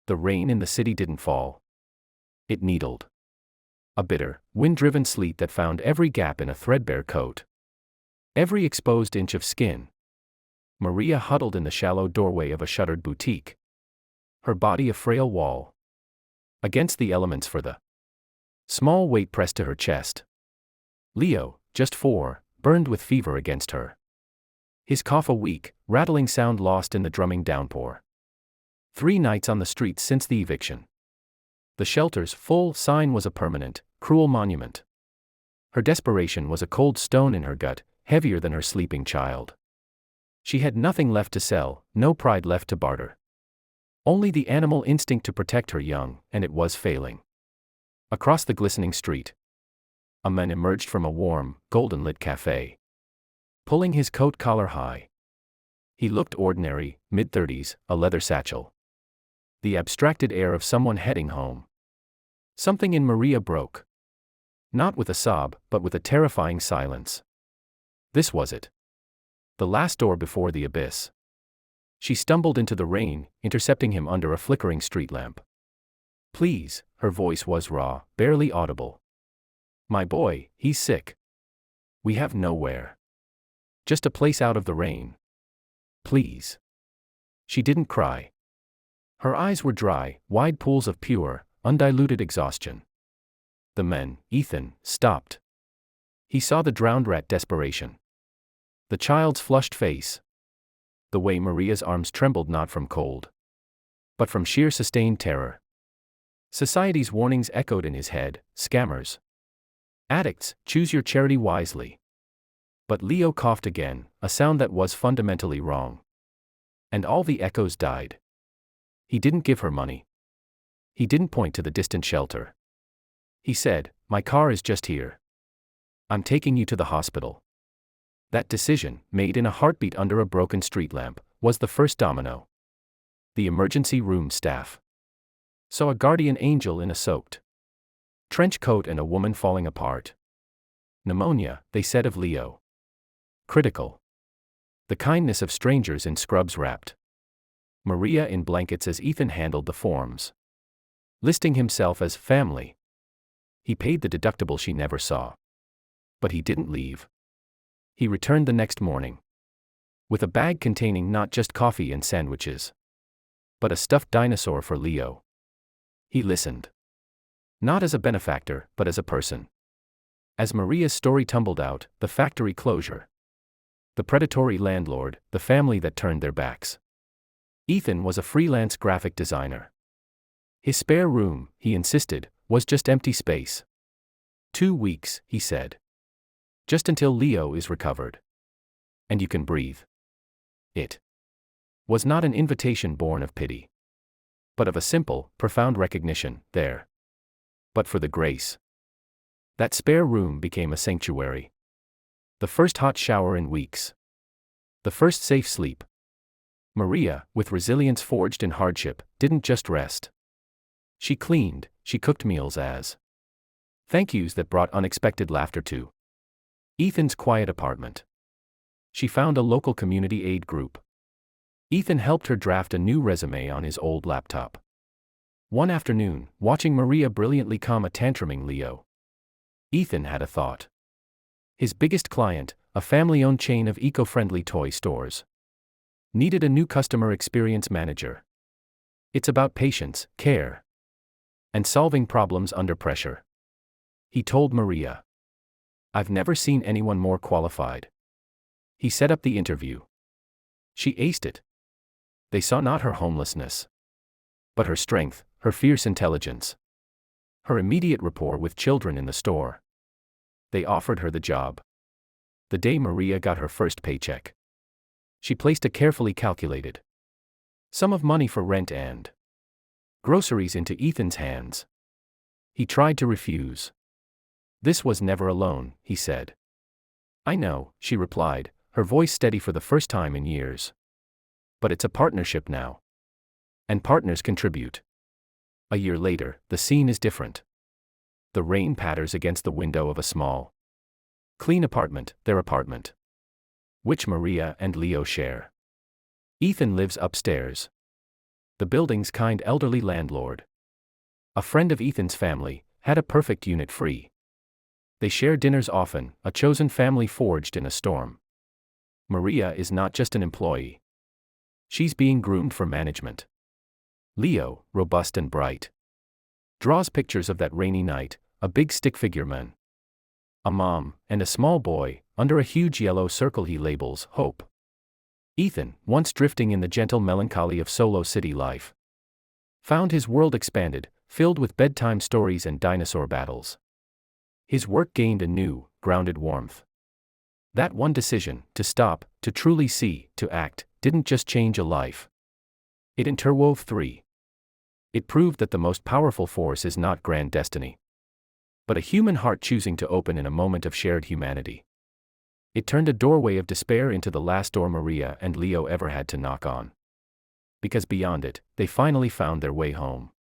The rain in the city didn't fall. It needled. A bitter, wind-driven sleet that found every gap in a threadbare coat. Every exposed inch of skin. Maria huddled in the shallow doorway of a shuttered boutique. Her body a frail wall. Against the elements for the small weight pressed to her chest. Leo, just 4, burned with fever against her. His cough a weak, rattling sound lost in the drumming downpour. 3 nights on the streets since the eviction. The shelter's full sign was a permanent, cruel monument. Her desperation was a cold stone in her gut, heavier than her sleeping child. She had nothing left to sell, no pride left to barter. Only the animal instinct to protect her young, and it was failing. Across the glistening street, a man emerged from a warm, golden-lit cafe. Pulling his coat collar high. He looked ordinary, mid-30s, a leather satchel. The abstracted air of someone heading home. Something in Maria broke. Not with a sob, but with a terrifying silence. This was it. The last door before the abyss. She stumbled into the rain, intercepting him under a flickering street lamp. Please, her voice was raw, barely audible. My boy, he's sick. We have nowhere. Just a place out of the rain. Please. She didn't cry. Her eyes were dry, wide pools of pure, undiluted exhaustion. The man, Ethan, stopped. He saw the drowned rat desperation. The child's flushed face. The way Maria's arms trembled not from cold, but from sheer sustained terror. Society's warnings echoed in his head, scammers. Addicts, choose your charity wisely. But Leo coughed again, a sound that was fundamentally wrong. And all the echoes died. He didn't give her money. He didn't point to the distant shelter. He said, my car is just here. I'm taking you to the hospital. That decision, made in a heartbeat under a broken street lamp, was the first domino. The emergency room staff saw a guardian angel in a soaked trench coat and a woman falling apart. Pneumonia, they said of Leo. Critical. The kindness of strangers in scrubs wrapped Maria in blankets as Ethan handled the forms. Listing himself as family. He paid the deductible she never saw. But he didn't leave. He returned the next morning. With a bag containing not just coffee and sandwiches, but a stuffed dinosaur for Leo. He listened. Not as a benefactor, but as a person. As Maria's story tumbled out, the factory closure. The predatory landlord, the family that turned their backs. Ethan was a freelance graphic designer. His spare room, he insisted, was just empty space. 2 weeks, he said. Just until Leo is recovered. And you can breathe. It was not an invitation born of pity, but of a simple, profound recognition, there. But for the grace. That spare room became a sanctuary. The first hot shower in weeks. The first safe sleep. Maria, with resilience forged in hardship, didn't just rest. She cleaned, she cooked meals as thank yous that brought unexpected laughter to Ethan's quiet apartment. She found a local community aid group. Ethan helped her draft a new resume on his old laptop. One afternoon, watching Maria brilliantly calm a tantruming Leo, Ethan had a thought. His biggest client, a family-owned chain of eco-friendly toy stores, needed a new customer experience manager. It's about patience, care, and solving problems under pressure. He told Maria. I've never seen anyone more qualified. He set up the interview. She aced it. They saw not her homelessness, but her strength, her fierce intelligence, her immediate rapport with children in the store. They offered her the job. The day Maria got her first paycheck, she placed a carefully calculated sum of money for rent and groceries into Ethan's hands. He tried to refuse. This was never a loan, he said. I know, she replied, her voice steady for the first time in years. But it's a partnership now. And partners contribute. A year later, the scene is different. The rain patters against the window of a small, clean apartment, their apartment, which Maria and Leo share. Ethan lives upstairs. the building's kind elderly landlord. A friend of Ethan's family, had a perfect unit free. They share dinners often, a chosen family forged in a storm. Maria is not just an employee. She's being groomed for management. Leo, robust and bright, draws pictures of that rainy night, a big stick figure man, a mom, and a small boy, under a huge yellow circle he labels hope. Ethan, once drifting in the gentle melancholy of solo city life, found his world expanded, filled with bedtime stories and dinosaur battles. His work gained a new, grounded warmth. That one decision, to stop, to truly see, to act, didn't just change a life. It interwove three. It proved that the most powerful force is not grand destiny, but a human heart choosing to open in a moment of shared humanity. It turned a doorway of despair into the last door Maria and Leo ever had to knock on. Because beyond it, they finally found their way home.